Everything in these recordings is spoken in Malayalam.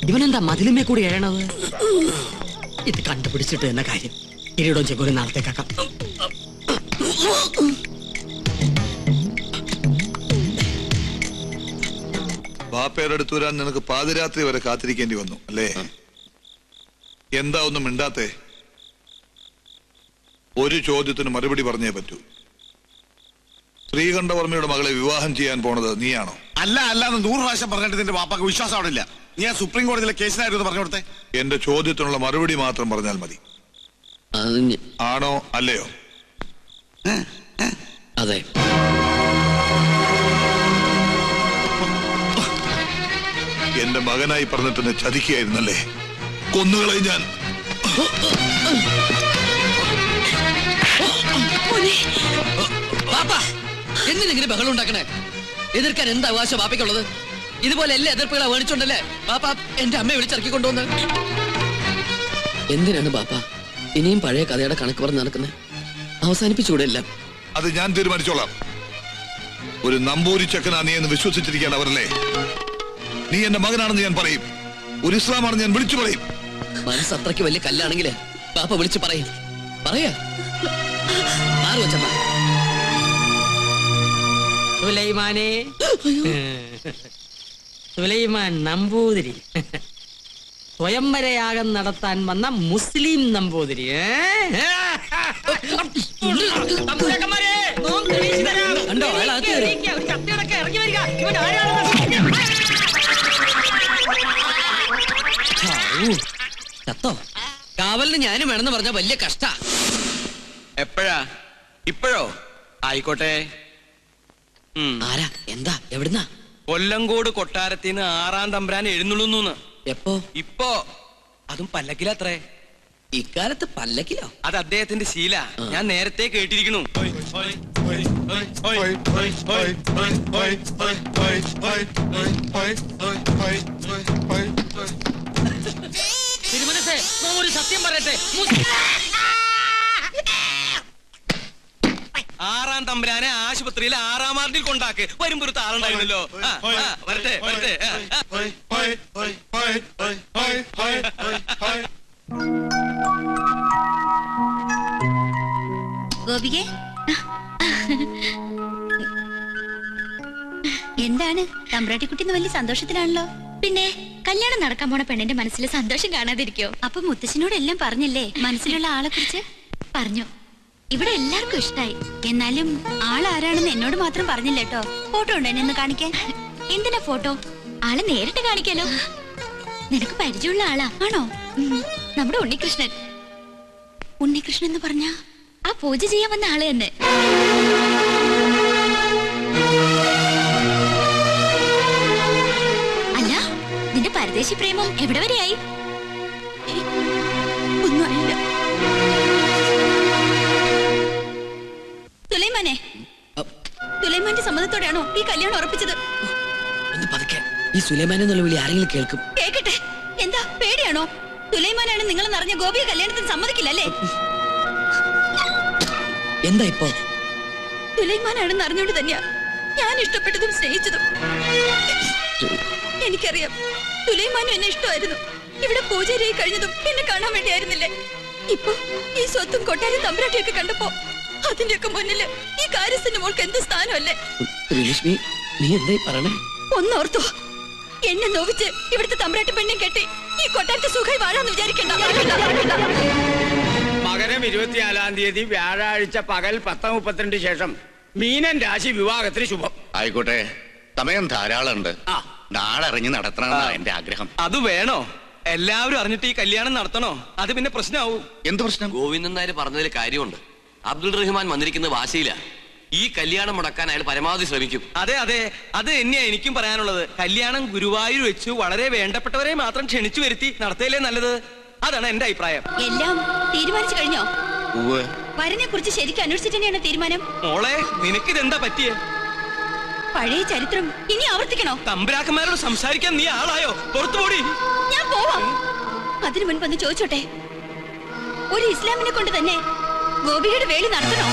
ഇവനെന്താ മതിലുമേ കൂടി എഴണത്? ഇത് കണ്ടുപിടിച്ചിട്ട് എന്ന കാര്യം. കിരീടവും ചെക്കോലും നാളത്തേക്കാക്കാം. ബാപ്പയുടെ അടുത്ത് വരാൻ നിനക്ക് പാതിരാത്രി വരെ കാത്തിരിക്കേണ്ടി വന്നു അല്ലേ? എന്താ ഒന്നും മിണ്ടാത്തെ? ഒരു ചോദ്യത്തിന് മറുപടി പറഞ്ഞേ പറ്റൂ. ശ്രീകണ്ഠവർമ്മയുടെ മകളെ വിവാഹം ചെയ്യാൻ പോണത് നീയാണോ? അല്ല അല്ലാന്ന് 100 പ്രാവശ്യം പറഞ്ഞിട്ട് നിന്റെ വാപ്പാക്ക് വിശ്വാസം അവിടെ ഇല്ല. നീ ആ സുപ്രീം കോടതിയിലെ കേസിനായിരുന്നു പറഞ്ഞു കൊടുത്തേ. എന്റെ ചോദ്യത്തിനുള്ള മറുപടി മാത്രം പറഞ്ഞാൽ മതി. ആണോ അല്ലയോ? അതെ. എന്റെ മകനായി പറഞ്ഞിട്ട് എന്നെ ചതിക്കുകയായിരുന്നല്ലേ? കൊന്നുകളയും ഞാൻ. എന്തിനെങ്ങനെ ബഹളം ഉണ്ടാക്കണേ? എതിർക്കാൻ എന്താ അവകാശം ബാപ്പയ്ക്കുള്ളത്? ഇതുപോലെ എല്ലാ എതിർപ്പുകളെ വേണിച്ചോണ്ടല്ലേ ബാപ്പ എന്റെ അമ്മയെ വിളിച്ചിറക്കി കൊണ്ടുവന്ന്. എന്തിനാണ് ബാപ്പ ഇനിയും പഴയ കഥയുടെ കണക്ക് പറഞ്ഞ് നടക്കുന്നത്? അവസാനിപ്പിച്ചുകൂടെ എല്ലാം? അത് ഞാൻ തീരുമാനിച്ചോളാം. ഒരു നമ്പൂരി ചെക്കനാ നീ എന്ന് വിശ്വസിച്ചിരിക്കുകയാണ് അവരല്ലേ? നീ എന്റെ മകനാണെന്ന് ഞാൻ പറയും. ഒരു ഇസ്ലാമാണെന്ന് ഞാൻ വിളിച്ചു പറയും. മനസ്സ് അത്രയ്ക്ക് വലിയ കല്ലാണെങ്കിൽ ബാപ്പ വിളിച്ചു പറയും. പറയാ ആറ് വെച്ച സുലൈമാനെ, സുലൈമാൻ നമ്പൂതിരി, സ്വയംവരയാഗം നടത്താൻ വന്ന മുസ്ലിം നമ്പൂതിരി. കണ്ടോ ചത്തോ? കാവലിന് ഞാനും വേണമെന്ന് പറഞ്ഞ വലിയ കഷ്ട. എപ്പോഴാ? ഇപ്പോഴോ? ആയിക്കോട്ടെ. ആരാ? എന്താ? എവിടുന്നാ? കൊല്ലങ്കോട് കൊട്ടാരത്തിന് 6-ാം തമ്പുരാൻ എഴുന്നള്ളുന്നു. എപ്പോ? ഇപ്പോ. അതും പല്ലക്കിലത്രേ. ഇക്കാലത്ത് പല്ലക്കിലോ? അത് അദ്ദേഹത്തിന്റെ ശീല. ഞാൻ നേരത്തെ കേട്ടിരിക്കണു. തിരുമനസേ, ഒരു സത്യം പറയട്ടെ. 6-ാം തമ്പുരാനെ ആശുപത്രിയിൽ 6-ാം വാർഡിൽ കൊണ്ടാക്ക്. വരുമ്പോ ഒരു താളുണ്ടായിരുന്നല്ലോ. വരട്ടെ വരട്ടെ. ഗോപികേ, എന്താണ് തമ്പ്രാട്ടിക്കുട്ടിന്ന് വലിയ സന്തോഷത്തിലാണല്ലോ? പിന്നെ കല്യാണം നടക്കാൻ പോണ പെണ്ണിന്റെ മനസ്സിൽ സന്തോഷം കാണാതിരിക്കോ? അപ്പൊ മുത്തശ്ശനോട് എല്ലാം പറഞ്ഞല്ലേ? മനസ്സിലുള്ള ആളെ കുറിച്ച് പറഞ്ഞു. ഇവിടെ എല്ലാവർക്കും ഇഷ്ടായി. എന്നാലും ആളാരാണെന്ന് എന്നോട് മാത്രം പറഞ്ഞില്ല കേട്ടോ. ഫോട്ടോ ഉണ്ടോ എന്നെ ഒന്ന് കാണിക്കാൻ? എന്തിനാ ഫോട്ടോ? ആളെ നേരിട്ട് കാണിക്കാലോ. നിനക്ക് പരിചയമുള്ള ആളാ? ആണോ? നമ്മുടെ ഉണ്ണികൃഷ്ണൻ. ഉണ്ണികൃഷ്ണൻ എന്ന് പറഞ്ഞ ആ പൂജ ചെയ്യാൻ വന്ന ആള് തന്നെ. അല്ല, നിന്റെ പരദേശി പ്രേമം എവിടെ വരെയായി? ഒന്നും അറിയില്ല. സുലൈമാനെ, സുലൈമാന്റെ സമ്മതത്തോടെയാണോ ഈ കല്യാണം ഉറപ്പിച്ചത്? ഈ സുലൈമാൻ എന്നുള്ള വിളി ആരെങ്കിലും കേൾക്കും. കേക്കട്ടെ. എന്താ പേടിയാണോ? സുലൈമാനാണ് നിങ്ങൾ നിറഞ്ഞ ഗോപിയെ കല്യാണത്തിന് സമ്മതിക്കില്ലല്ലേ? എന്താ ഇപ്പോ? സുലൈമാനാണെന്ന് അറിഞ്ഞോണ്ട് തന്നെയാ ഞാൻ ഇഷ്ടപ്പെട്ടതും സ്നേഹിച്ചതും. എനിക്കറിയാം സുലൈമാനും എന്നെ ഇഷ്ടമായിരുന്നു. ഇവിടെ പൂജാരിയായി കഴിഞ്ഞതും എന്നെ കാണാൻ വേണ്ടിയായിരുന്നില്ലേ? ഇപ്പൊ ഈ സ്വത്തും കൊട്ടാരം തമ്പുരാട്ടിയൊക്കെ കണ്ടപ്പോ അതിന്റെയൊക്കെ മുന്നില് ഈ കാര്യസ്ഥന്റെ മോൾക്ക് എന്ത് സ്ഥാനമല്ലേ? നീ എന്തായി പറയണേ? ഒന്നോർത്തോ, എന്നെ നോവിച്ച് ഇവിടുത്തെ തമ്പുരാട്ടി പെണ്ണെ കെട്ടി ഈ കൊട്ടാരത്തെ സുഖമായി വാഴാന്ന് വിചാരിക്കണ്ട. മകരം 24-ാം തീയതി വ്യാഴാഴ്ച പകൽ 10:32 ശേഷം മീനൻ രാശി വിവാഹത്തിന് ശുഭം. ആയിക്കോട്ടെ, സമയം ധാരാളം ഉണ്ട്. നാളെ ഇറങ്ങി നടത്തണമെന്നാണ് എന്റെ ആഗ്രഹം. അത് വേണോ? എല്ലാവരും അറിഞ്ഞിട്ട് ഈ കല്യാണം നടത്തണോ? അത് പിന്നെ പ്രശ്നമാവും. എന്ത് പ്രശ്നം? ഗോവിന്ദൻ നായർ പറഞ്ഞതിൽ കാര്യമുണ്ട്. അബ്ദുൾ റഹ്മാൻ വന്നിരിക്കുന്ന വാശിയില്ല. ഈ കല്യാണം മുടക്കാൻ അയാൾ പരമാവധി ശ്രമിക്കും. അതെ അതെ, അത് തന്നെയാ എനിക്കും പറയാനുള്ളത്. കല്യാണം ഗുരുവായൂർ വെച്ച് വളരെ വേണ്ടപ്പെട്ടവരെ മാത്രം ക്ഷണിച്ചു വരുത്തി നടത്തിയല്ലേ നല്ലത്. അതാണ് എന്റെ അഭിപ്രായം. എല്ലാം തീരുമാനിച്ചു കഴിഞ്ഞോ? വരനെ കുറിച്ച് ശരിക്കും അന്വേഷിച്ചിട്ട് തന്നെയാണ് തീരുമാനം. മോളെ, നിനക്കിതെന്താ പറ്റിയ? പഴയ ചരിത്രം ഇനി ആവർത്തിക്കണോ? തമ്പുരാക്കന്മാരോട് സംസാരിക്കാൻ നീ ആളായോ? പുറത്തുപോടി. ഞാൻ പോവാം. അതിനു മുൻപ് ഒന്ന് ചോദിച്ചോട്ടെ, ഒരു ഇസ്ലാമിനെ കൊണ്ട് തന്നെ ഗോപിയുടെ വേലി നടത്തണോ?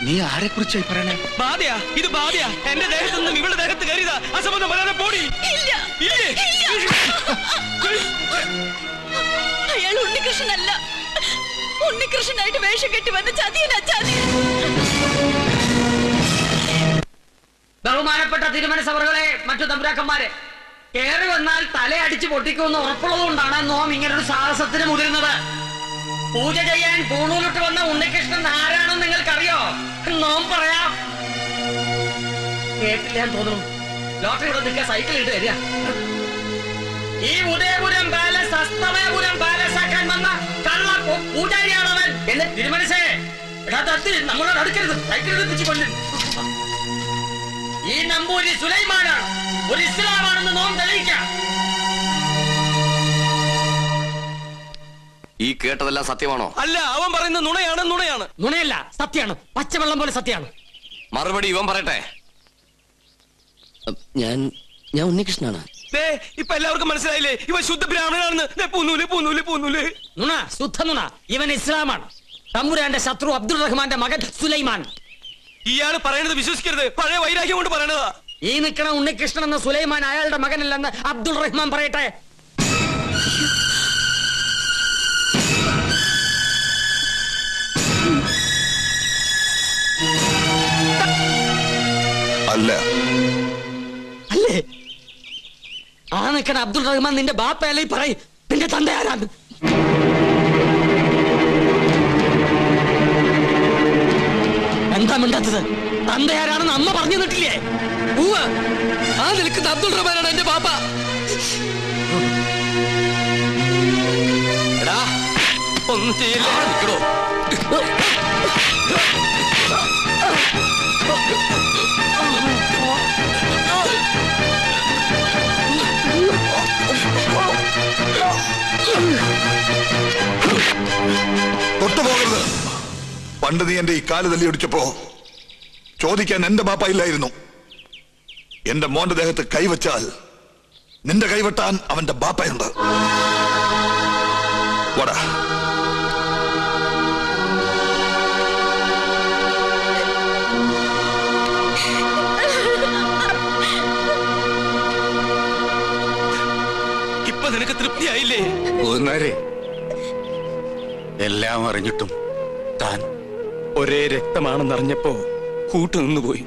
നീ ആരെ കുറിച്ചായി പറയണേ? ബാധയാ, ഇത് ബാധയാ. എന്റെ ദേഹത്ത് നിന്നും ഇവളുടെ ദേഹത്ത് കയറിയതാ. അസംബന്ധം പറയാതെ പോടി. ഇല്ലേ? അയാൾ ഉണ്ണികൃഷ്ണനല്ല. ഉണ്ണികൃഷ്ണനായിട്ട് വേഷം കെട്ടി വന്ന ചതിയനാ, ചതിയൻ. ബഹുമാനപ്പെട്ട തിരുമനസഭകളെ, മറ്റു തമ്പുരാക്കന്മാരെ, കയറി വന്നാൽ തലയടിച്ച് പൊട്ടിക്കുമെന്ന് ഉറപ്പുള്ളതുകൊണ്ടാണ് നോം ഇങ്ങനൊരു സാഹസത്തിന് മുതിരുന്നത്. പൂജ ചെയ്യാൻ പൂണൂലിട്ട് വന്ന ഉണ്ണികൃഷ്ണൻ ആരാണെന്ന് നിങ്ങൾക്കറിയോ? നോം പറയാം. കേട്ടില്ല തോന്നുന്നു. ലോട്ടറി ഇവിടെ നിൽക്കുക, സൈക്കിൾ ഇട്ട് തരിക. ഈ ഉദയപുരം പാലസ് അസ്തമയപുരം പാലസ് ആക്കാൻ വന്ന കള്ള പൂജാരിയാണവൻ. എന്നെ തിരുമനസേ, നമ്മളോട് അടുക്കരുത്, സൈക്കിൾ എടുപ്പിച്ച് കൊല്ലും. ഈ നമ്പൂരി സുലൈമാനാണ്, ഒരു ഇസ്ലാമാണെന്ന് നോം തെളിയിക്കാം. ഈ കേട്ടതെല്ലാം സത്യമാണോ? അല്ല, അവൻ പറയുന്നത് നുണയാണ്. നുണയല്ല, സത്യമാണ്. പച്ചവെള്ളം പോലെ സത്യമാണ്. മറുപടി ഇവൻ പറയട്ടെ. ഞാൻ ഉണ്ണികൃഷ്ണനാണ്. ഇപ്പൊ എല്ലാവർക്കും മനസ്സിലായില്ലേ ഇവൻ ശുദ്ധ ബ്രാഹ്മണനാണെന്ന്? പൂന്നൂല്. നുണ, ശുദ്ധ നുണ. ഇവൻ ഇസ്ലാമാണ്. തമ്പുരാന്റെ ശത്രു അബ്ദുൾ റഹ്മാന്റെ മകൻ സുലൈമാൻ. ഇയാള് പറയുന്നത് വിശ്വസിക്കരുത്, പഴയ വൈരാഗ്യം കൊണ്ട് പറയണതാ. ഈ നിൽക്കണ ഉണ്ണികൃഷ്ണൻ എന്ന സുലൈമാൻ അയാളുടെ മകനല്ലെന്ന് അബ്ദുൾ റഹ്മാൻ പറയട്ടെ. അല്ലേ? ആ നിൽക്കണ അബ്ദുൾ റഹ്മാൻ നിന്റെ ബാപ്പയല്ലേ പറയും. നിന്റെ തന്ത ആരാണ്? എന്താ മിണ്ടാത്തത്? തന്തയാരാണെന്ന് അമ്മ പറഞ്ഞു തന്നിട്ടില്ലേ? ആ നിൽക്കുന്ന അബ്ദുൾ റഹ്മാനാണ് എന്റെ പാപ്പ. എടാ, ഒന്നും ചെയ്യില്ല. നിൽക്കണോ? തൊട്ടുപോകരുത്. പണ്ട് നീ എന്റെ ഈ കാല് തല്ലിയൊടിച്ചപ്പോ ചോദിക്കാൻ എന്റെ ബാപ്പ ഇല്ലായിരുന്നു. എന്റെ മോന്റെ ദേഹത്ത് കൈവച്ചാൽ നിന്റെ കൈവെട്ടാൻ അവന്റെ ബാപ്പയുണ്ട്. വടാ. ഇപ്പൊ നിനക്ക് തൃപ്തിയായില്ലേ? എല്ലാം അറിഞ്ഞിട്ടും താൻ ഒരേ രക്തമാണെന്നറിഞ്ഞപ്പോ കൂട്ടുനിന്നുപോയി.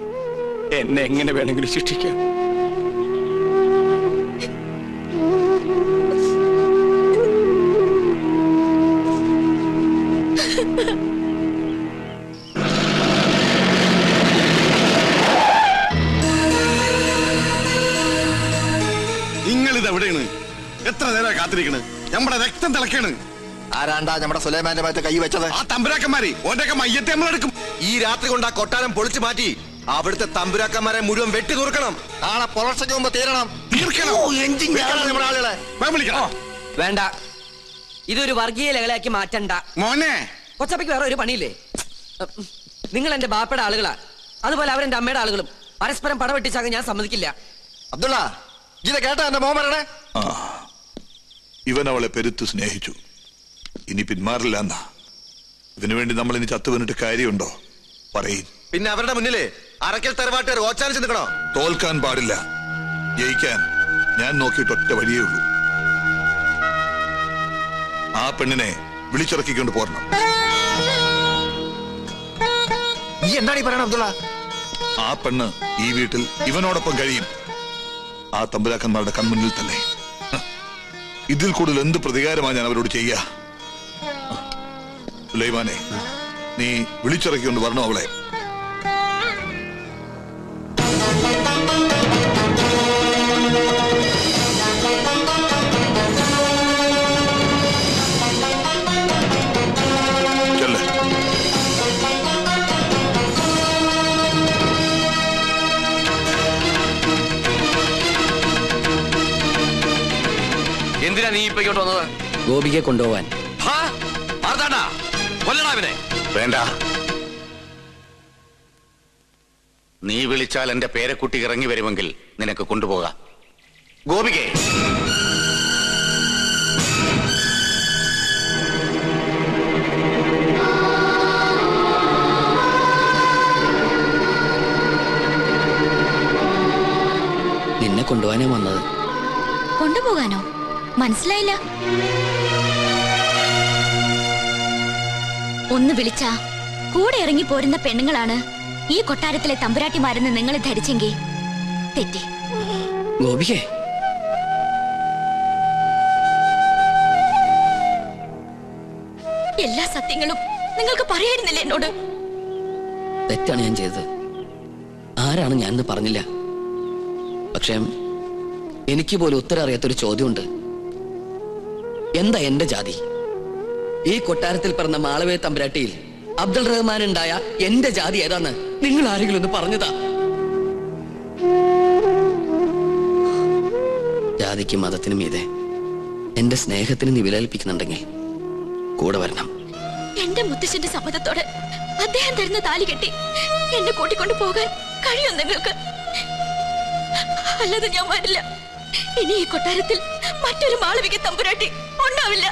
എന്നെ എങ്ങനെ വേണമെങ്കിലും ശിക്ഷിക്കാം. നിങ്ങളിത് എവിടെയാണ്? എത്ര നേരം കാത്തിരിക്കണ്? നമ്മുടെ രക്തം തിളക്കാണ്. ആരാണ്ടാ നമ്മുടെ സുലൈമാന്റെ ഭാഗത്ത് കൈ വെച്ചത്? ആ തമ്പുരാക്കന്മാര് ഓന്റെയൊക്കെ മയ്യത്തെ നമ്മളെടുക്കും. ഈ രാത്രി കൊണ്ട് ആ കൊട്ടാരം പൊളിച്ചു മാറ്റി അവിടുത്തെ തമ്പുരാക്കന്മാരെ മുഴുവൻ വെട്ടി തീർക്കണം. നാളെ പുലർച്ചയ്ക്ക് മുമ്പ് തീരണം. നമ്മുടെ ആളുകളെ വേണ്ട, ഇതൊരു വർഗീയ ലഹളയാക്കി മാറ്റണ്ട മോനെ. കൊച്ചപ്പയ്ക്ക് വേറെ ഒരു പണിയില്ലേ? നിങ്ങൾ എന്റെ ബാപ്പയുടെ ആളുകളാ, അതുപോലെ അവരെന്റെ അമ്മയുടെ ആളുകളും. പരസ്പരം പടവെട്ടിച്ചാകാൻ ഞാൻ സമ്മതിക്കില്ല. അബ്ദുള്ള, ഇത് കേട്ടാ എന്റെ മോൻ പറയണേ. ഇവൻ അവളെ പെരുത്ത് സ്നേഹിച്ചു, ഇനി പിന്മാറില്ല എന്നാ. ഇതിനു വേണ്ടി നമ്മൾ ഇനി ചത്തുവന്നിട്ട് കാര്യമുണ്ടോ? പറയും. പിന്നെ അവരുടെ മുന്നില് അറക്കൽ തറവാട്ടുകാർ ഓച്ചാനിച്ച് നിൽക്കണോ? തോൽക്കാൻ പാടില്ല, ജയിക്കാൻ ഞാൻ നോക്കിയിട്ട് ഒറ്റ വഴിയേ ഉള്ളൂ. ആ പെണ്ണിനെ വിളിച്ചിറക്കിക്കൊണ്ട് പോരണം. നീ എന്താണ് ഈ പറയണ അബ്ദുള്ള? ആ പെണ്ണ് ഈ വീട്ടിൽ ഇവനോടൊപ്പം കഴിയും, ആ തമ്പുരാക്കന്മാരുടെ കൺമുന്നിൽ തന്നെ. ഇതിൽ കൂടുതൽ എന്ത് പ്രതികാരമാണ് ഞാൻ അവരോട് ചെയ്യാ? സുലൈമാനെ, നീ വിളിച്ചിറക്കിക്കൊണ്ട് വരണോ അവളെ? ചെല്ലേ. എന്തിനാ നീ ഇപ്പൊ ഇങ്ങോട്ട് വന്നത്? ഗോപികയെ കൊണ്ടുപോവാൻ. കൊല്ലണാവിനെ. വേണ്ട, നീ വിളിച്ചാൽ എന്റെ പേരക്കുട്ടി ഇറങ്ങി വരുമെങ്കിൽ നിനക്ക് കൊണ്ടുപോകാം. ഗോപികേ, കൊണ്ടുപോകാനാ വന്നത്. കൊണ്ടുപോകാനോ? മനസ്സിലായില്ല. ഒന്ന് വിളിച്ചാ കൂടെ ഇറങ്ങി പോരുന്ന പെണ്ണുങ്ങളാണ് ഈ കൊട്ടാരത്തിലെ തമ്പുരാട്ടിമാരെന്ന് നിങ്ങൾ ധരിച്ചെങ്കിൽ തെറ്റി. ഗോപികേ, എല്ലാ സത്യങ്ങളും നിങ്ങൾക്ക് പറയായിരുന്നില്ല എന്നോട്. തെറ്റാണ് ഞാൻ ചെയ്തത്. ആരാണ് ഞാനെന്ന് പറഞ്ഞില്ല. പക്ഷേ എനിക്ക് പോലും ഉത്തരം അറിയാത്തൊരു ചോദ്യമുണ്ട്. എന്താ എന്റെ ജാതി? ഈ കൊട്ടാരത്തിൽ പിറന്ന മാളവേ തമ്പുരാട്ടിയിൽ അബ്ദുൾ റഹ്മാൻ ഉണ്ടായ എന്റെ ജാതി ഏതാന്ന് നിങ്ങൾ ആരെങ്കിലും ഒന്ന് പറഞ്ഞതാ? ജാതിക്കും മതത്തിനും മീതെ എന്റെ സ്നേഹത്തിന് നീ വിലകൽപ്പിക്കുന്നുണ്ടെങ്കിൽ കൂടെ വരണം. എന്റെ മുത്തശ്ശന്റെ സമ്മതത്തോടെ അദ്ദേഹം തരുന്ന താലി കെട്ടി എന്നെ കൂട്ടിക്കൊണ്ടു പോകാൻ കഴിയും നിങ്ങൾക്ക്? അല്ലാതെ ഞാൻ വരില്ല. ഇനി ഈ കൊട്ടാരത്തിൽ മറ്റൊരു മാളവിക തമ്പുരാട്ടി ഉണ്ടാവില്ല.